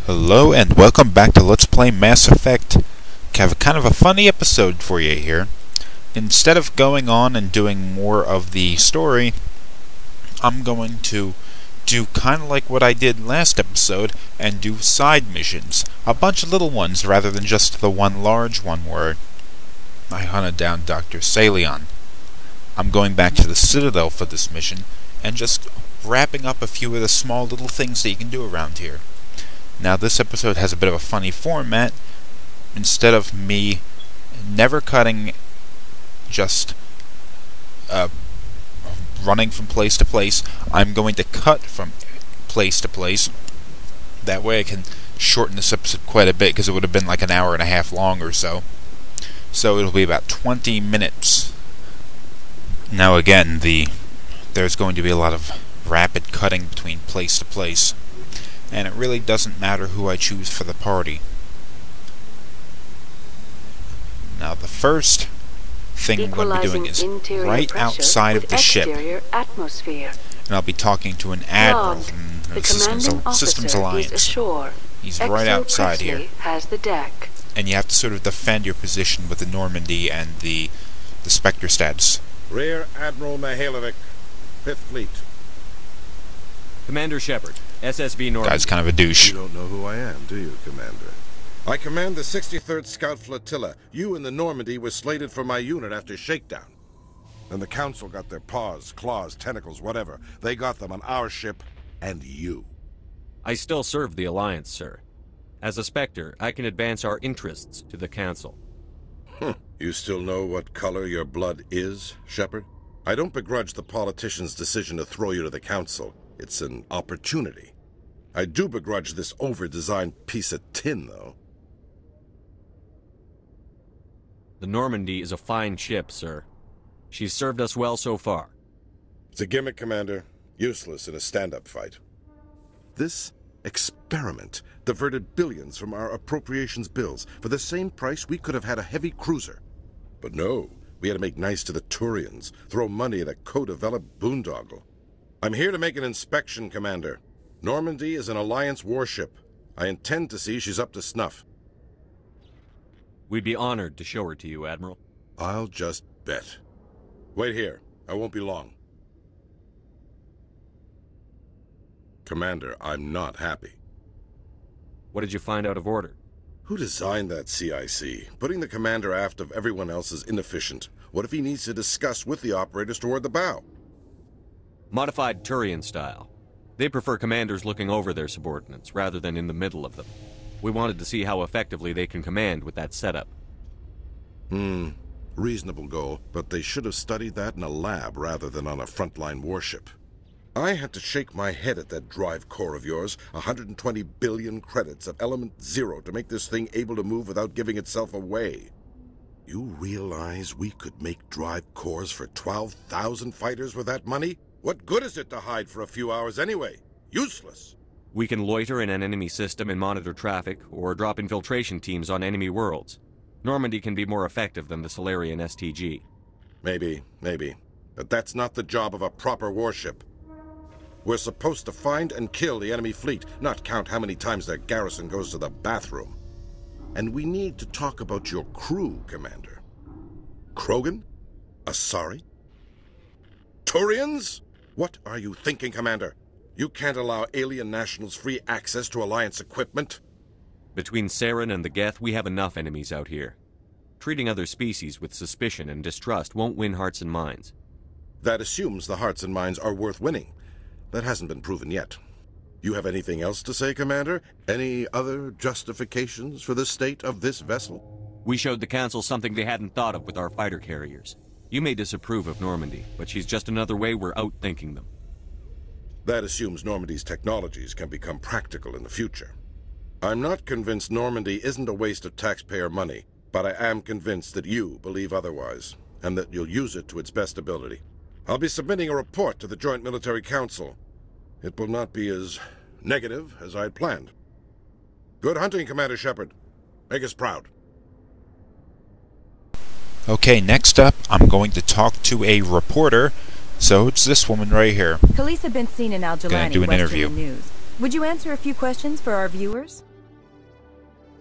Hello and welcome back to Let's Play Mass Effect. I have kind of a funny episode for you here. Instead of going on and doing more of the story, I'm going to do kind of like what I did last episode and do side missions. A bunch of little ones rather than just the one large one where I hunted down Dr. Salion. I'm going back to the Citadel for this mission and just wrapping up a few of the small little things that you can do around here. Now this episode has a bit of a funny format. Instead of me never cutting, just running from place to place, I'm going to cut from place to place. That way I can shorten this episode quite a bit, because it would have been like an hour and a half long or so. So it'll be about 20 minutes. Now again, there's going to be a lot of rapid cutting between place to place. And it really doesn't matter who I choose for the party. Now the first thing I'm going to be doing is right outside of the ship. And I'll be talking to an admiral from the Systems Alliance. He's right outside here. And you have to sort of defend your position with the Normandy and the Spectre stats. Rear Admiral Mihailovic, 5th Fleet. Commander Shepard, SSV Normandy. Guy's kind of a douche. You don't know who I am, do you, Commander? I command the 63rd Scout Flotilla. You and the Normandy were slated for my unit after shakedown. And the Council got their paws, claws, tentacles, whatever. They got them on our ship and you. I still serve the Alliance, sir. As a Spectre, I can advance our interests to the Council. You still know what color your blood is, Shepard? I don't begrudge the politician's decision to throw you to the Council. It's an opportunity. I do begrudge this over-designed piece of tin, though. The Normandy is a fine ship, sir. She's served us well so far. It's a gimmick, Commander. Useless in a stand-up fight. This experiment diverted billions from our appropriations bills. For the same price, we could have had a heavy cruiser. But no, we had to make nice to the Turians, throw money at a co-developed boondoggle. I'm here to make an inspection, Commander. Normandy is an Alliance warship. I intend to see she's up to snuff. We'd be honored to show her to you, Admiral. I'll just bet. Wait here. I won't be long. Commander, I'm not happy. What did you find out of order? Who designed that CIC? Putting the commander aft of everyone else is inefficient. What if he needs to discuss with the operators toward the bow? Modified Turian style. They prefer commanders looking over their subordinates, rather than in the middle of them. We wanted to see how effectively they can command with that setup. Reasonable goal, but they should have studied that in a lab rather than on a frontline warship. I had to shake my head at that drive core of yours. 120 billion credits of element 0 to make this thing able to move without giving itself away. You realize we could make drive cores for 12,000 fighters with that money? What good is it to hide for a few hours anyway? Useless. We can loiter in an enemy system and monitor traffic, or drop infiltration teams on enemy worlds. Normandy can be more effective than the Solarian STG. Maybe. But that's not the job of a proper warship. We're supposed to find and kill the enemy fleet, not count how many times their garrison goes to the bathroom. And we need to talk about your crew, Commander. Krogan? Asari? Turians? What are you thinking, Commander? You can't allow alien nationals free access to Alliance equipment? Between Saren and the Geth, we have enough enemies out here. Treating other species with suspicion and distrust won't win hearts and minds. That assumes the hearts and minds are worth winning. That hasn't been proven yet. You have anything else to say, Commander? Any other justifications for the state of this vessel? We showed the Council something they hadn't thought of with our fighter carriers. You may disapprove of Normandy, but she's just another way we're outthinking them. That assumes Normandy's technologies can become practical in the future. I'm not convinced Normandy isn't a waste of taxpayer money, but I am convinced that you believe otherwise, and that you'll use it to its best ability. I'll be submitting a report to the Joint Military Council. It will not be as negative as I had planned. Good hunting, Commander Shepard. Make us proud. Okay, next up, I'm going to talk to a reporter. So it's this woman right here. Khalees had been seen in Al-Jalani, Gonna do an Western interview. News. Would you answer a few questions for our viewers?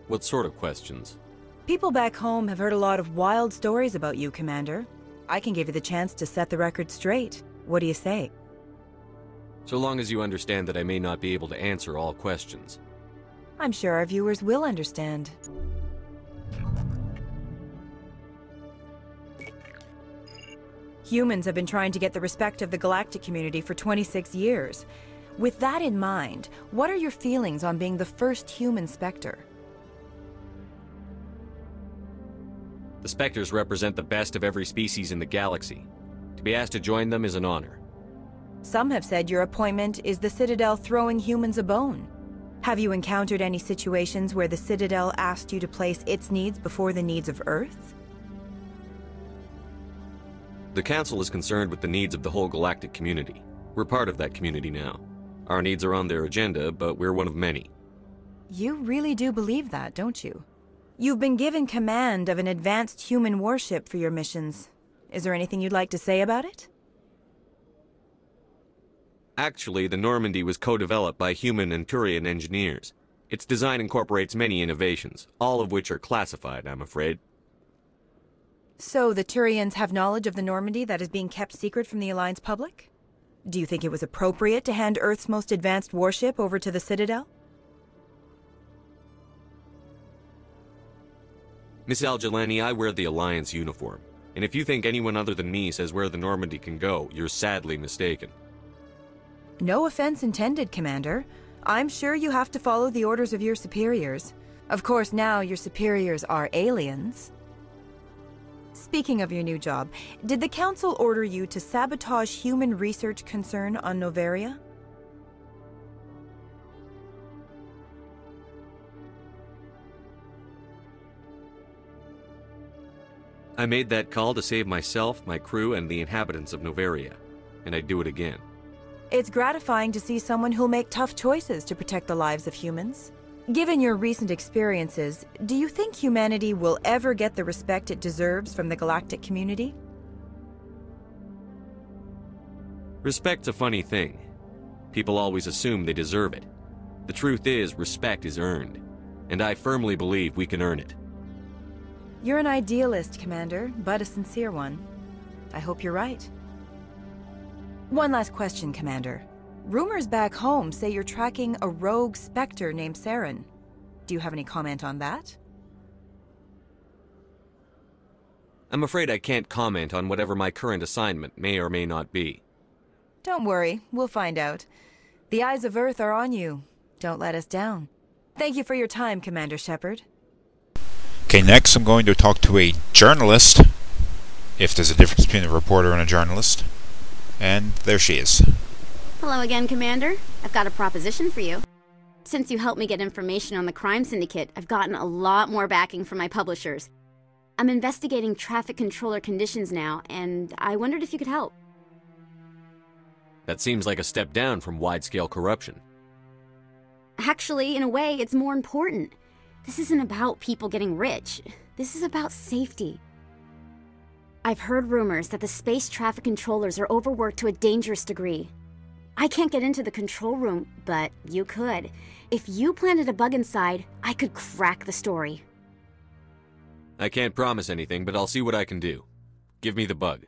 What sort of questions? People back home have heard a lot of wild stories about you, Commander. I can give you the chance to set the record straight. What do you say? So long as you understand that I may not be able to answer all questions. I'm sure our viewers will understand. Humans have been trying to get the respect of the galactic community for 26 years. With that in mind, what are your feelings on being the first human Spectre? The Spectres represent the best of every species in the galaxy. To be asked to join them is an honor. Some have said your appointment is the Citadel throwing humans a bone. Have you encountered any situations where the Citadel asked you to place its needs before the needs of Earth? The Council is concerned with the needs of the whole galactic community. We're part of that community now. Our needs are on their agenda, but we're one of many. You really do believe that, don't you? You've been given command of an advanced human warship for your missions. Is there anything you'd like to say about it? Actually, the Normandy was co-developed by human and Turian engineers. Its design incorporates many innovations, all of which are classified, I'm afraid. So the Turians have knowledge of the Normandy that is being kept secret from the Alliance public? Do you think it was appropriate to hand Earth's most advanced warship over to the Citadel? Miss Al-Jelani, I wear the Alliance uniform. And if you think anyone other than me says where the Normandy can go, you're sadly mistaken. No offense intended, Commander. I'm sure you have to follow the orders of your superiors. Of course, now your superiors are aliens. Speaking of your new job, did the Council order you to sabotage human research concern on Noveria? I made that call to save myself, my crew, and the inhabitants of Noveria. And I'd do it again. It's gratifying to see someone who'll make tough choices to protect the lives of humans. Given your recent experiences, do you think humanity will ever get the respect it deserves from the galactic community? Respect's a funny thing. People always assume they deserve it. The truth is, respect is earned. And I firmly believe we can earn it. You're an idealist, Commander, but a sincere one. I hope you're right. One last question, Commander. Rumors back home say you're tracking a rogue Spectre named Saren. Do you have any comment on that? I'm afraid I can't comment on whatever my current assignment may or may not be. Don't worry, we'll find out. The eyes of Earth are on you. Don't let us down. Thank you for your time, Commander Shepard. Okay, next I'm going to talk to a journalist, if there's a difference between a reporter and a journalist. And there she is. Hello again, Commander. I've got a proposition for you. Since you helped me get information on the crime syndicate, I've gotten a lot more backing from my publishers. I'm investigating traffic controller conditions now, and I wondered if you could help. That seems like a step down from wide-scale corruption. Actually, in a way, it's more important. This isn't about people getting rich. This is about safety. I've heard rumors that the space traffic controllers are overworked to a dangerous degree. I can't get into the control room, but you could. If you planted a bug inside, I could crack the story. I can't promise anything, but I'll see what I can do. Give me the bug.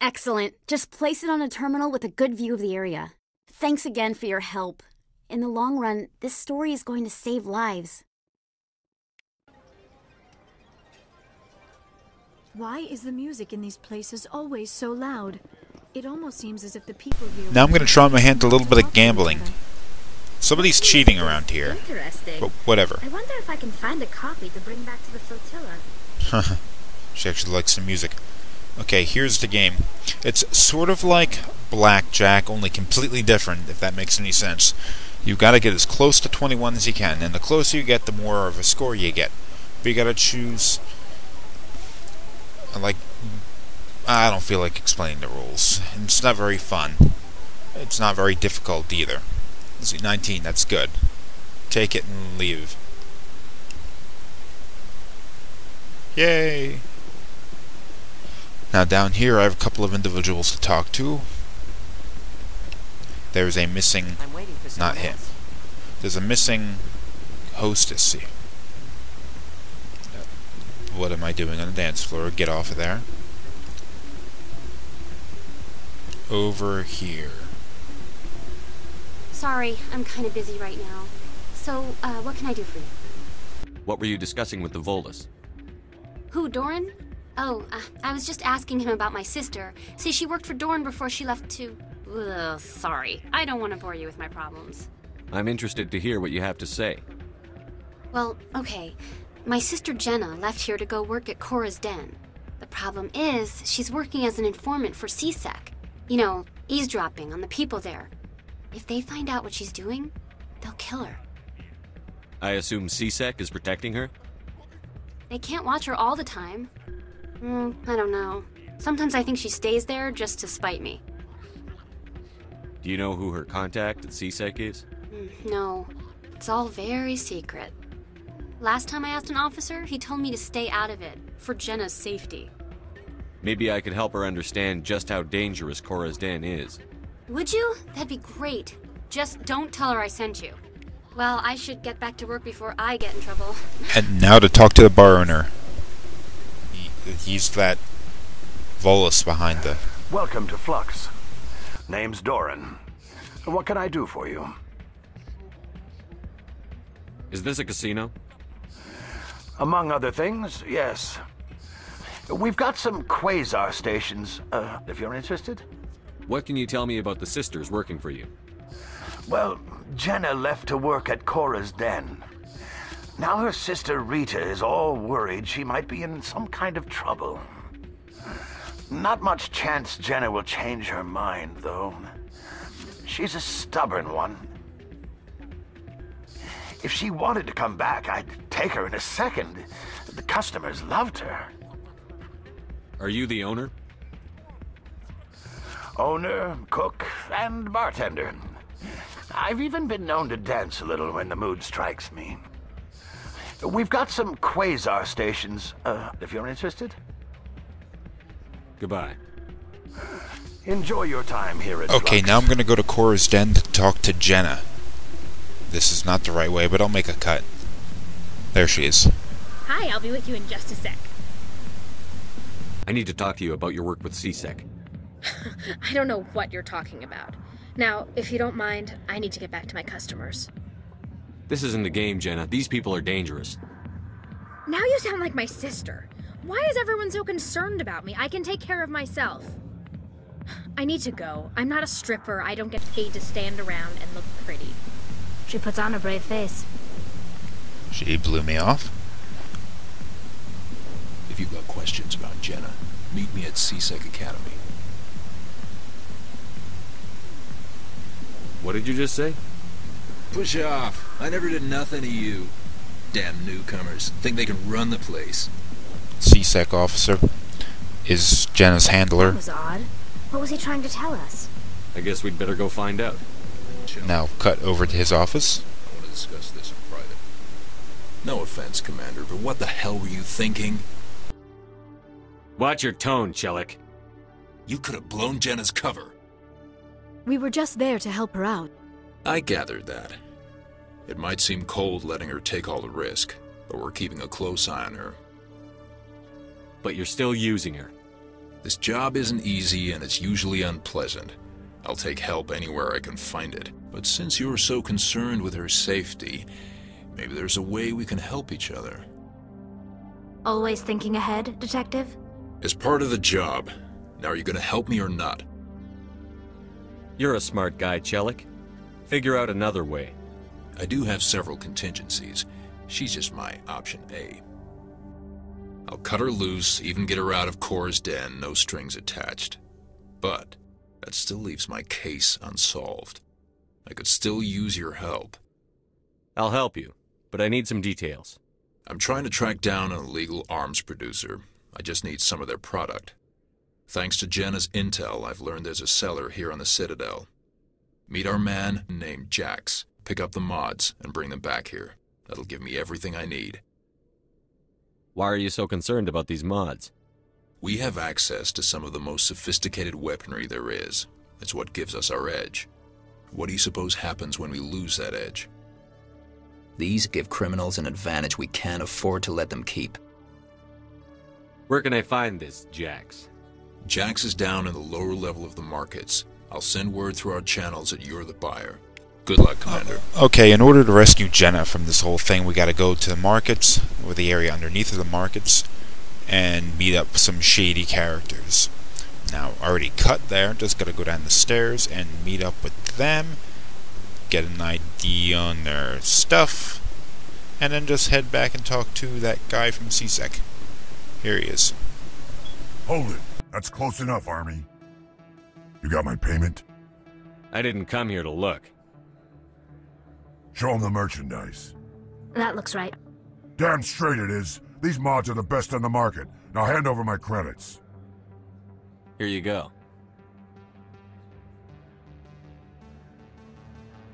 Excellent. Just place it on a terminal with a good view of the area. Thanks again for your help. In the long run, this story is going to save lives. Why is the music in these places always so loud? It almost seems as if the people here... Now I'm going to try my hand at a little bit of gambling. Somebody's cheating around here. Interesting. But whatever. I wonder if I can find a copy to bring back to the flotilla. She actually likes the music. Okay, here's the game. It's sort of like blackjack, only completely different, if that makes any sense. You've got to get as close to 21 as you can, and the closer you get, the more of a score you get. But you got to choose... Like, I don't feel like explaining the rules. It's not very fun. It's not very difficult either. Let's see, 19, that's good. Take it and leave. Yay! Now down here I have a couple of individuals to talk to. there's a missing... I'm waiting for not someone him. else. There's a missing hostess here. What am I doing on the dance floor? Get off of there. Over here. Sorry, I'm kind of busy right now. So, what can I do for you? What were you discussing with the Volus? Who, Doran? Oh, I was just asking him about my sister. See, she worked for Doran before she left to... Ugh, sorry. I don't want to bore you with my problems. I'm interested to hear what you have to say. Well, okay. My sister Jenna left here to go work at Cora's Den. The problem is, she's working as an informant for CSEC. You know, eavesdropping on the people there. If they find out what she's doing, they'll kill her. I assume CSEC is protecting her? They can't watch her all the time. I don't know. Sometimes I think she stays there just to spite me. Do you know who her contact at CSEC is? No. It's all very secret. Last time I asked an officer, he told me to stay out of it, for Jenna's safety. Maybe I could help her understand just how dangerous Cora's Den is. Would you? That'd be great. Just don't tell her I sent you. Well, I should get back to work before I get in trouble. And now to talk to the bar owner. He's that Volus behind the... Welcome to Flux. Name's Doran. What can I do for you? Is this a casino? Among other things, yes. We've got some quasar stations, if you're interested. What can you tell me about the sisters working for you? Well, Jenna left to work at Cora's Den. Now her sister Rita is all worried she might be in some kind of trouble. Not much chance Jenna will change her mind, though. She's a stubborn one. If she wanted to come back, I'd take her in a second. The customers loved her. Are you the owner? Owner, cook, and bartender. I've even been known to dance a little when the mood strikes me. We've got some quasar stations, if you're interested. Goodbye. Enjoy your time here at Okay, Flux. now I'm going to go to Cora's Den to talk to Jenna. This is not the right way, but I'll make a cut. There she is. Hi, I'll be with you in just a sec. I need to talk to you about your work with CSEC. I don't know what you're talking about. Now, if you don't mind, I need to get back to my customers. This isn't a game, Jenna. These people are dangerous. Now you sound like my sister. Why is everyone so concerned about me? I can take care of myself. I need to go. I'm not a stripper. I don't get paid to stand around and look pretty. She puts on a brave face. She blew me off. If you've got questions about Jenna, meet me at CSEC Academy. What did you just say? Push off. I never did nothing to you. Damn newcomers. Think they can run the place. CSEC officer is Jenna's handler. That was odd. What was he trying to tell us? I guess we'd better go find out. Now cut over to his office. I want to discuss this in private. No offense, Commander, but what the hell were you thinking? Watch your tone, Chelik. You could have blown Jenna's cover. We were just there to help her out. I gathered that. It might seem cold letting her take all the risk, but we're keeping a close eye on her. But you're still using her. This job isn't easy and it's usually unpleasant. I'll take help anywhere I can find it. But since you're so concerned with her safety, maybe there's a way we can help each other. Always thinking ahead, Detective? As part of the job. Now are you gonna help me or not? You're a smart guy, Chelik. Figure out another way. I do have several contingencies. She's just my option A. I'll cut her loose, even get her out of Cora's Den, no strings attached. But that still leaves my case unsolved. I could still use your help. I'll help you, but I need some details. I'm trying to track down an illegal arms producer. I just need some of their product. Thanks to Jenna's intel, I've learned there's a seller here on the Citadel. Meet our man named Jax, pick up the mods, and bring them back here. That'll give me everything I need. Why are you so concerned about these mods? We have access to some of the most sophisticated weaponry there is. It's what gives us our edge. What do you suppose happens when we lose that edge? These give criminals an advantage we can't afford to let them keep. Where can I find this, Jax? Jax is down in the lower level of the markets. I'll send word through our channels that you're the buyer. Good luck, Commander. Okay, in order to rescue Jenna from this whole thing, we gotta go to the markets, or the area underneath of the markets, and meet up with some shady characters. Now, already cut there, just gotta go down the stairs and meet up with them, get an ID on their stuff, and then just head back and talk to that guy from CSEC. Here he is. Hold it. That's close enough, Army. You got my payment? I didn't come here to look. Show him the merchandise. That looks right. Damn straight it is. These mods are the best on the market. Now hand over my credits. Here you go.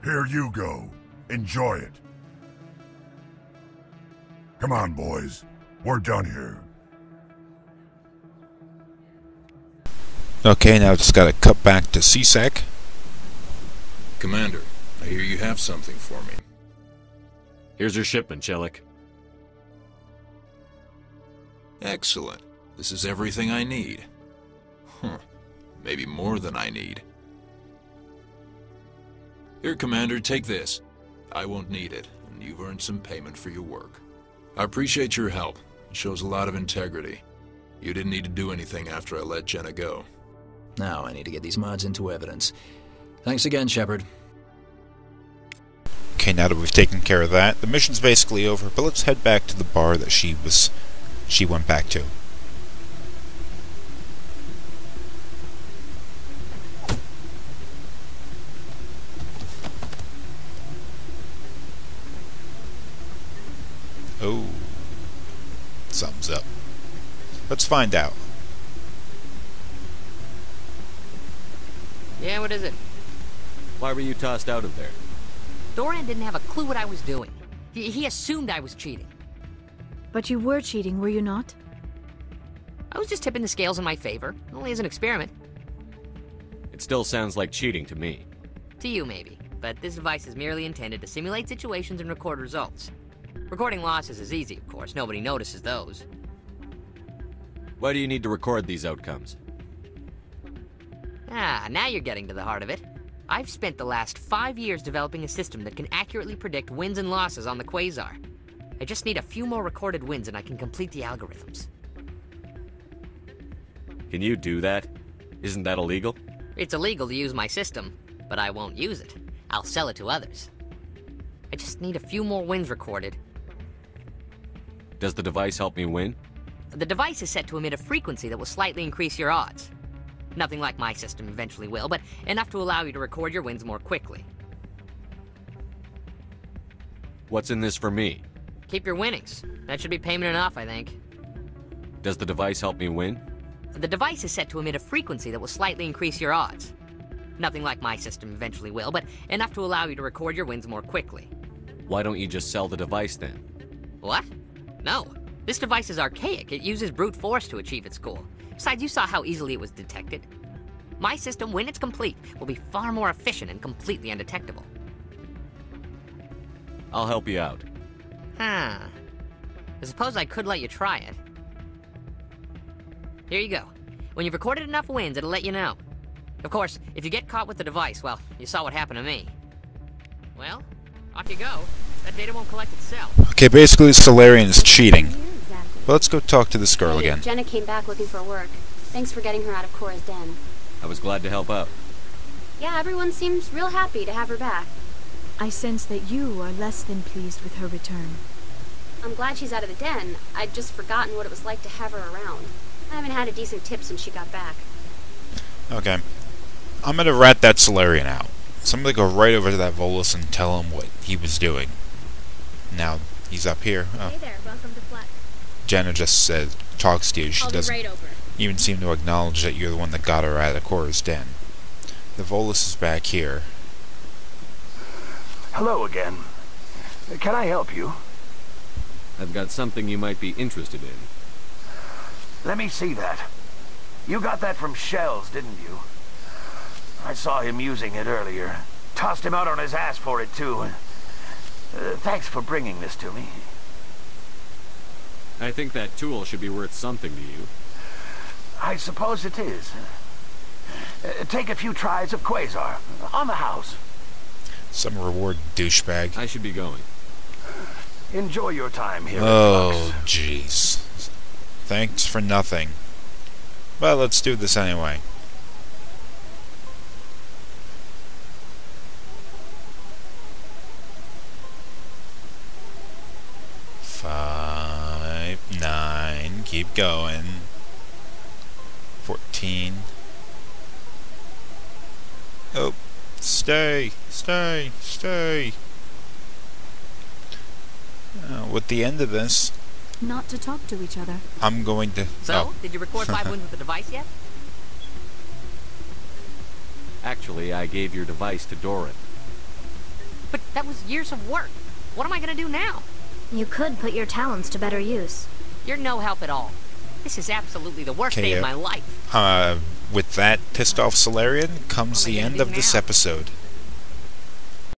Here you go. Enjoy it. Come on, boys. We're done here. Okay, now just gotta cut back to CSEC. Commander, I hear you have something for me. Here's your shipment, Shellick. Excellent. This is everything I need. Maybe more than I need. Here, Commander, take this. I won't need it, and you've earned some payment for your work. I appreciate your help. It shows a lot of integrity. You didn't need to do anything after I let Jenna go. Now I need to get these mods into evidence. Thanks again, Shepard. Okay, now that we've taken care of that, the mission's basically over, but let's head back to the bar that she went back to. Oh, something's up. Let's find out. Yeah, what is it? Why were you tossed out of there? Doran didn't have a clue what I was doing. He assumed I was cheating. But you were cheating, were you not? I was just tipping the scales in my favor, only as an experiment. It still sounds like cheating to me. To you, maybe. But this device is merely intended to simulate situations and record results. Recording losses is easy, of course. Nobody notices those. Why do you need to record these outcomes? Ah, now you're getting to the heart of it. I've spent the last 5 years developing a system that can accurately predict wins and losses on the Quasar. I just need a few more recorded wins and I can complete the algorithms. Can you do that? Isn't that illegal? It's illegal to use my system, but I won't use it. I'll sell it to others. I just need a few more wins recorded. Does the device help me win? The device is set to emit a frequency that will slightly increase your odds. Nothing like my system eventually will, but enough to allow you to record your wins more quickly. What's in this for me? Keep your winnings. That should be payment enough, I think. Does the device help me win? The device is set to emit a frequency that will slightly increase your odds. Nothing like my system eventually will, but enough to allow you to record your wins more quickly. Why don't you just sell the device then? What? No. This device is archaic. It uses brute force to achieve its goal. Besides, you saw how easily it was detected. My system, when it's complete, will be far more efficient and completely undetectable. I'll help you out. Huh. I suppose I could let you try it. Here you go. When you've recorded enough wins, it'll let you know. Of course, if you get caught with the device, well, you saw what happened to me. Well, off you go. That data won't collect itself. Okay, basically Solarian's cheating. But let's go talk to this girl again. Jenna came back looking for work. Thanks for getting her out of Cora's den. I was glad to help out. Yeah, everyone seems real happy to have her back. I sense that you are less than pleased with her return. I'm glad she's out of the den. I'd just forgotten what it was like to have her around. I haven't had a decent tip since she got back. Okay. I'm gonna rat that Solarian out. So I'm gonna go right over to that Volus and tell him what he was doing. Now, he's up here. Oh. Hey there, welcome to Flex. Jenna just says, talks to you. She I'll doesn't be right over. even seem to acknowledge that you're the one that got her out of Cora's den. The Volus is back here. Hello again. Can I help you? I've got something you might be interested in. Let me see that. You got that from Shells, didn't you? I saw him using it earlier. tossed him out on his ass for it, too. Thanks for bringing this to me. I think that tool should be worth something to you. I suppose it is. Take a few tries of Quasar. On the house. Some reward, douchebag. I should be going. Enjoy your time here. Oh, jeez. Thanks for nothing. Well, let's do this anyway. Nine. Keep going. 14. Oh, stay. With the end of this, not to talk to each other. I'm going to... So, did you record 5 wounds with the device yet? Actually, I gave your device to Doran. But that was years of work. What am I gonna do now? You could put your talents to better use. You're no help at all. This is absolutely the worst day of my life. With that pissed off Solarian comes the end of this episode.